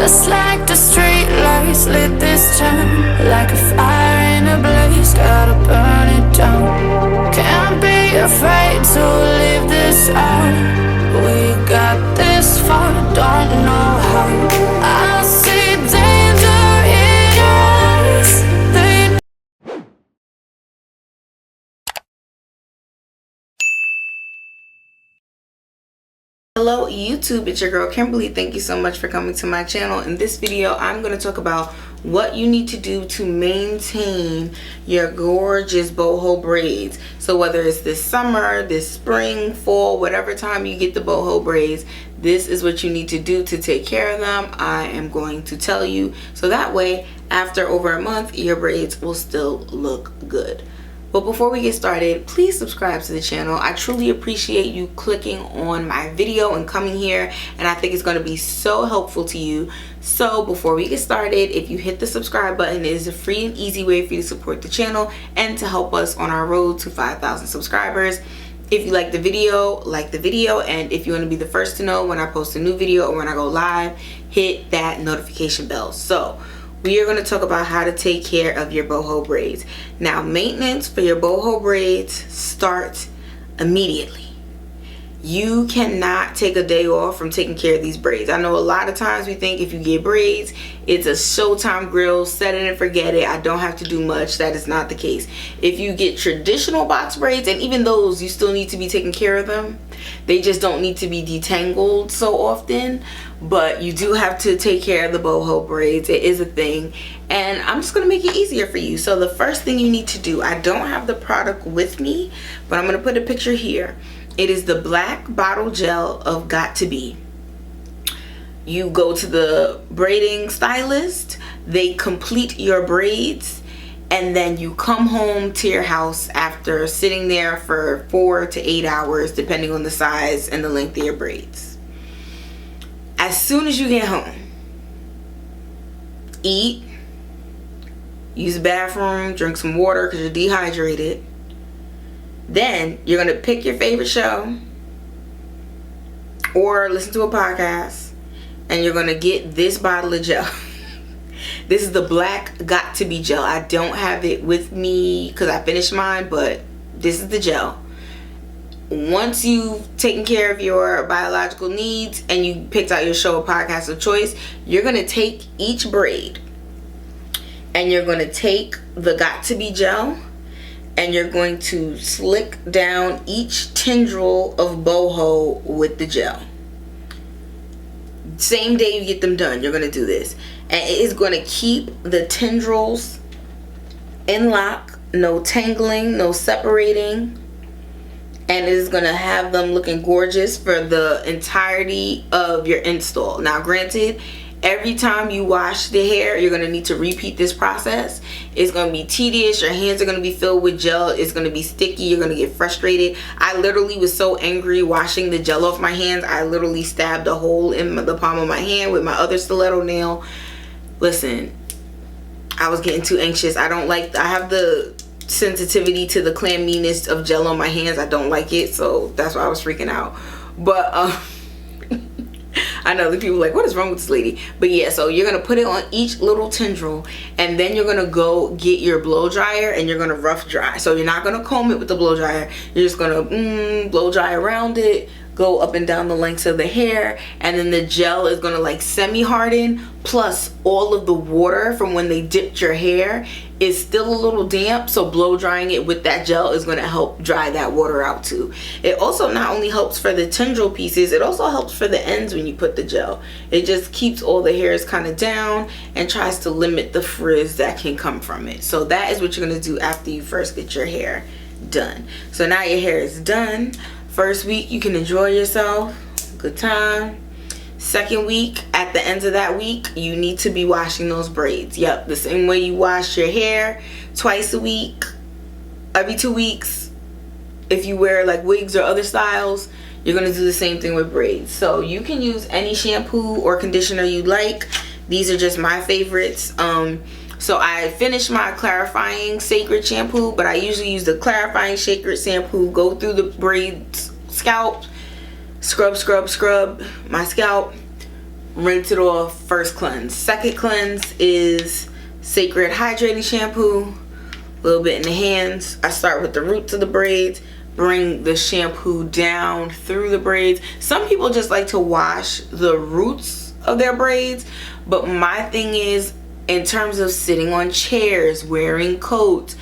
Just like the street lights lit this town, like a fire in a blaze, gotta burn it down. Can't be afraid to leave this out. We got this far, don't know how. I see danger in your eyes. Hello YouTube, it's your girl Kimberly. Thank you so much for coming to my channel. In this video, I'm going to talk about what you need to do to maintain your gorgeous boho braids. So whether it's this summer, this spring, fall, whatever time you get the boho braids, this is what you need to do to take care of them. I am going to tell you, so that way after over a month your braids will still look good. But before we get started, please subscribe to the channel. I truly appreciate you clicking on my video and coming here, and I think it's going to be so helpful to you. So before we get started, if you hit the subscribe button, it is a free and easy way for you to support the channel and to help us on our road to 5,000 subscribers. If you like the video, and if you want to be the first to know when I post a new video or when I go live, hit that notification bell. So we are going to talk about how to take care of your boho braids. Now, maintenance for your boho braids starts immediately. You cannot take a day off from taking care of these braids. I know a lot of times we think if you get braids, it's a showtime grill, set it and forget it. I don't have to do much. That is not the case. If you get traditional box braids, and even those, you still need to be taking care of them. They just don't need to be detangled so often. But you do have to take care of the boho braids. It is a thing, and I'm just going to make it easier for you. So the first thing you need to do, I don't have the product with me, but I'm going to put a picture here. It is the black bottle gel of Got To Be. You go to the braiding stylist, they complete your braids, and then you come home to your house after sitting there for 4 to 8 hours, depending on the size and the length of your braids. As soon as you get home, eat, use the bathroom, drink some water because you're dehydrated. Then you're going to pick your favorite show or listen to a podcast, and you're going to get this bottle of gel. This is the black Got To Be gel. I don't have it with me because I finished mine, but this is the gel. Once you've taken care of your biological needs and you picked out your show or podcast of choice, you're going to take each braid and you're going to take the Got To Be gel and you're going to slick down each tendril of boho with the gel. Same day you get them done, you're going to do this. And it is going to keep the tendrils in lock, no tangling, no separating. And it is going to have them looking gorgeous for the entirety of your install. Now, granted, every time you wash the hair, you're going to need to repeat this process. It's going to be tedious. Your hands are going to be filled with gel. It's going to be sticky. You're going to get frustrated. I literally was so angry washing the gel off my hands. I literally stabbed a hole in the palm of my hand with my other stiletto nail. Listen, I was getting too anxious. I have the sensitivity to the clamminess of gel on my hands. I don't like it, so that's why I was freaking out. But I know the people are like, what is wrong with this lady? But yeah, so you're gonna put it on each little tendril, and then you're gonna go get your blow dryer and you're gonna rough dry. So you're not gonna comb it with the blow dryer. You're just gonna blow dry around it, go up and down the lengths of the hair, and then the gel is gonna like semi-harden, plus all of the water from when they dipped your hair is still a little damp, so blow drying it with that gel is going to help dry that water out too. It also not only helps for the tendril pieces, it also helps for the ends when you put the gel. It just keeps all the hairs kind of down and tries to limit the frizz that can come from it. So that is what you're going to do after you first get your hair done. So now your hair is done. First week you can enjoy yourself, good time. Second week, at the end of that week, you need to be washing those braids. Yep, the same way you wash your hair twice a week, every 2 weeks. If you wear like wigs or other styles, you're going to do the same thing with braids. So you can use any shampoo or conditioner you like. These are just my favorites. So I finished my clarifying Cecred shampoo, but I usually use the clarifying Cecred shampoo, go through the braids, scalp, scrub my scalp, rinse it off. First cleanse. Second cleanse is Cecred Hydrating Shampoo. A little bit in the hands. I start with the roots of the braids. Bring the shampoo down through the braids. Some people just like to wash the roots of their braids, but my thing is, in terms of sitting on chairs, wearing coats,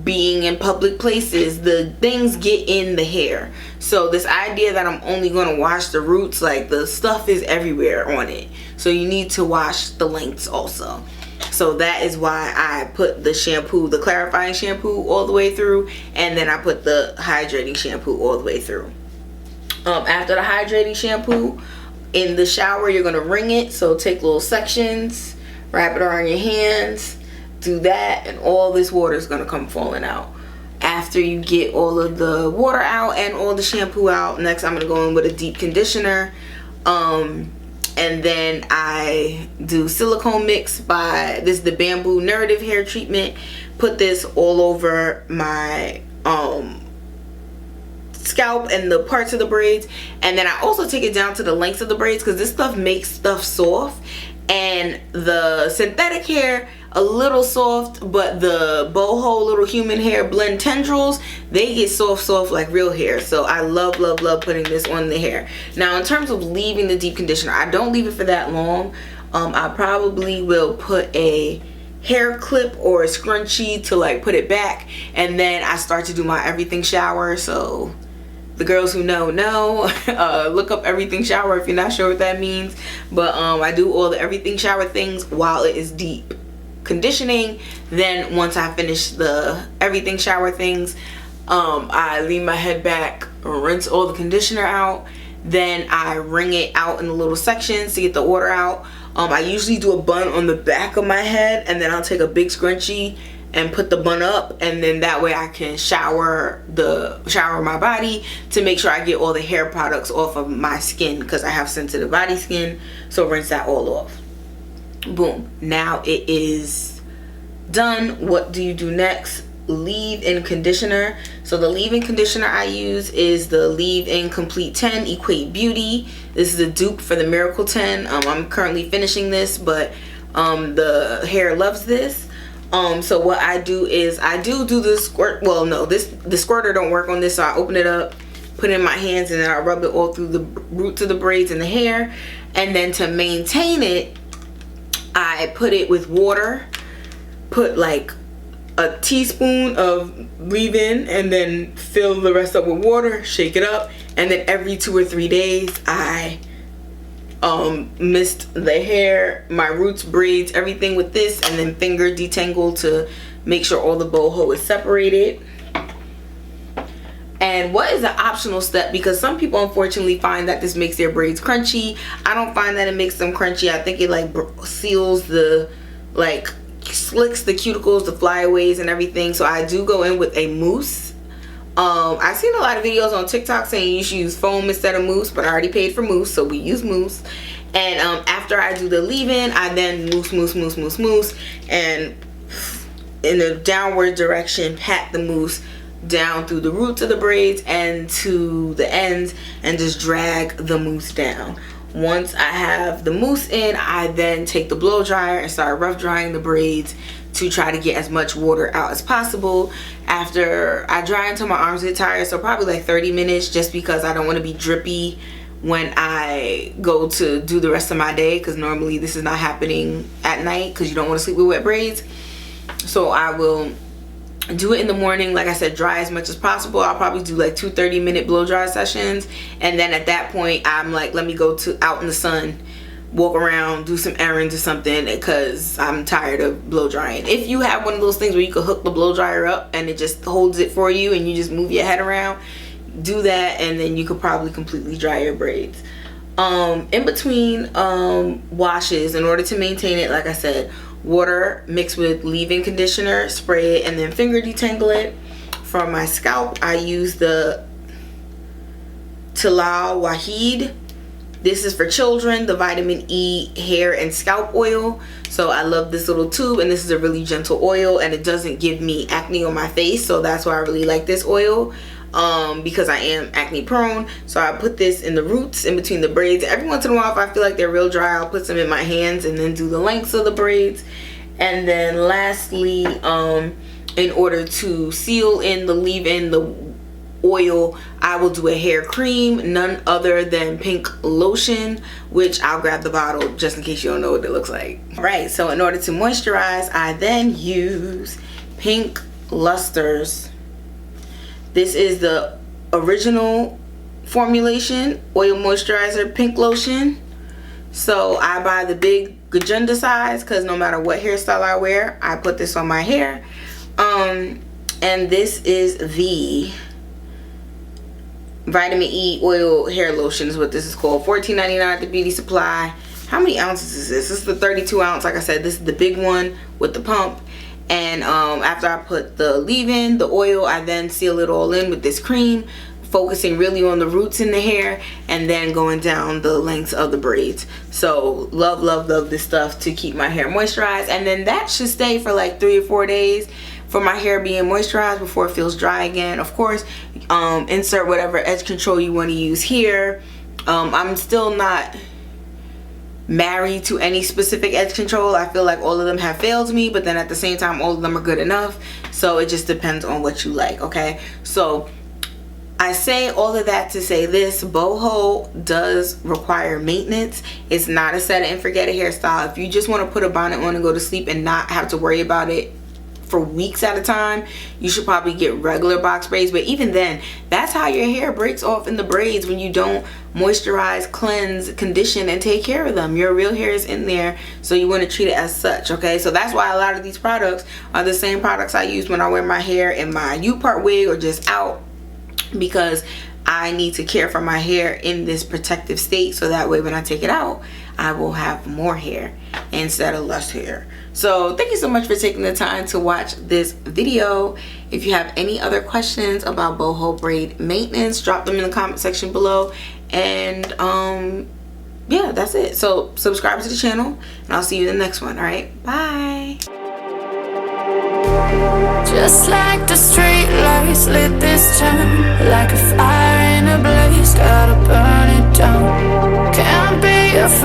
being in public places, the things get in the hair. So this idea that I'm only going to wash the roots, like the stuff is everywhere on it, so you need to wash the lengths also. So that is why I put the shampoo, the clarifying shampoo, all the way through, and then I put the hydrating shampoo all the way through. After the hydrating shampoo, in the shower, you're going to wring it. So take little sections, wrap it around your hands, do that, and all this water is going to come falling out. After you get all of the water out and all the shampoo out, next I'm going to go in with a deep conditioner. And then I do silicone mix by, this is the Bambu Narrative Hair Treatment. Put this all over my scalp and the parts of the braids. And then I also take it down to the lengths of the braids, because this stuff makes stuff soft. And the synthetic hair, a little soft, but the boho little human hair blend tendrils, they get soft like real hair. So I love putting this on the hair. Now in terms of leaving the deep conditioner, I don't leave it for that long. I probably will put a hair clip or a scrunchie to like put it back, and then I start to do my everything shower. So the girls who know, look up everything shower if you're not sure what that means. But I do all the everything shower things while it is deep conditioning. Then once I finish the everything shower things, I lean my head back, rinse all the conditioner out, then I wring it out in the little sections to get the water out. I usually do a bun on the back of my head, and then I'll take a big scrunchie and put the bun up, and then that way I can shower my body to make sure I get all the hair products off of my skin, because I have sensitive body skin. So rinse that all off. Boom. Now it is done. What do you do next? Leave-in conditioner. So the leave-in conditioner I use is the Leave-In Complete 10 Equate Beauty. This is a dupe for the Miracle 10. I'm currently finishing this, but the hair loves this. So what I do is I do the squirt. Well, no, the squirter don't work on this, so I open it up, put it in my hands, and then I rub it all through the roots of the braids and the hair. And then to maintain it, I put it with water, put like a teaspoon of leave-in, and then fill the rest up with water, shake it up, and then every 2 or 3 days I mist the hair, my roots, braids, everything with this, and then finger detangle to make sure all the boho is separated. And what is an optional step, because some people unfortunately find that this makes their braids crunchy. I don't find that it makes them crunchy. I think it like seals the, like slicks the cuticles, the flyaways and everything. So I do go in with a mousse. I've seen a lot of videos on TikTok saying you should use foam instead of mousse, but I already paid for mousse, so we use mousse. And after I do the leave-in, I then mousse, and in a downward direction pat the mousse down through the roots of the braids and to the ends, and just drag the mousse down. Once I have the mousse in, I then take the blow dryer and start rough drying the braids to try to get as much water out as possible. After I dry until my arms get tired, so probably like 30 minutes, just because I don't want to be drippy when I go to do the rest of my day, because normally this is not happening at night because you don't want to sleep with wet braids. So I will do it in the morning, like I said, dry as much as possible. I'll probably do like 2 30-minute blow dry sessions, and then at that point I'm like, let me go to out in the sun, walk around, do some errands or something, because I'm tired of blow drying. If you have one of those things where you can hook the blow dryer up and it just holds it for you and you just move your head around, do that, and then you could probably completely dry your braids. In between washes, in order to maintain it, like I said, water mixed with leave-in conditioner, spray it, and then finger detangle it. For my scalp, I use the Taliah Waajid. This is for children, the vitamin E hair and scalp oil. So I love this little tube, and this is a really gentle oil, and it doesn't give me acne on my face, so that's why I really like this oil. because I am acne prone. So I put this in the roots, in between the braids. Every once in a while, if I feel like they're real dry, I'll put some in my hands and then do the lengths of the braids. And then lastly, in order to seal in the leave-in, the oil, I will do a hair cream, none other than Pink Lotion, which I'll grab the bottle just in case you don't know what it looks like. All right, so in order to moisturize, I then use Pink Luster's. This is the original formulation oil moisturizer Pink Lotion. So I buy the big agenda size because no matter what hairstyle I wear, I put this on my hair. And this is the Vitamin E oil hair lotion is what this is called. $14.99 at the beauty supply. How many ounces is this? This is the 32 ounce. Like I said, this is the big one with the pump. And after I put the leave-in, the oil, I then seal it all in with this cream, focusing really on the roots in the hair and then going down the lengths of the braids. So love, love, love this stuff to keep my hair moisturized. And then that should stay for like 3 or 4 days for my hair being moisturized before it feels dry again. Of course, insert whatever edge control you want to use here. I'm still not married to any specific edge control. I feel like all of them have failed me, but then at the same time all of them are good enough. So it just depends on what you like. Okay, so I say all of that to say this: boho does require maintenance. It's not a set it and forget it hairstyle. If you just want to put a bonnet on and go to sleep and not have to worry about it for weeks at a time, you should probably get regular box braids. But even then, that's how your hair breaks off in the braids, when you don't moisturize, cleanse, condition, and take care of them. Your real hair is in there, so you want to treat it as such. Okay, so that's why a lot of these products are the same products I use when I wear my hair in my U-part wig or just out, because I need to care for my hair in this protective state, so that way when I take it out, I will have more hair instead of less hair. So thank you so much for taking the time to watch this video. If you have any other questions about boho braid maintenance, drop them in the comment section below. And yeah, that's it. So subscribe to the channel, and I'll see you in the next one. All right, bye. Just like the street lights lit this town, like a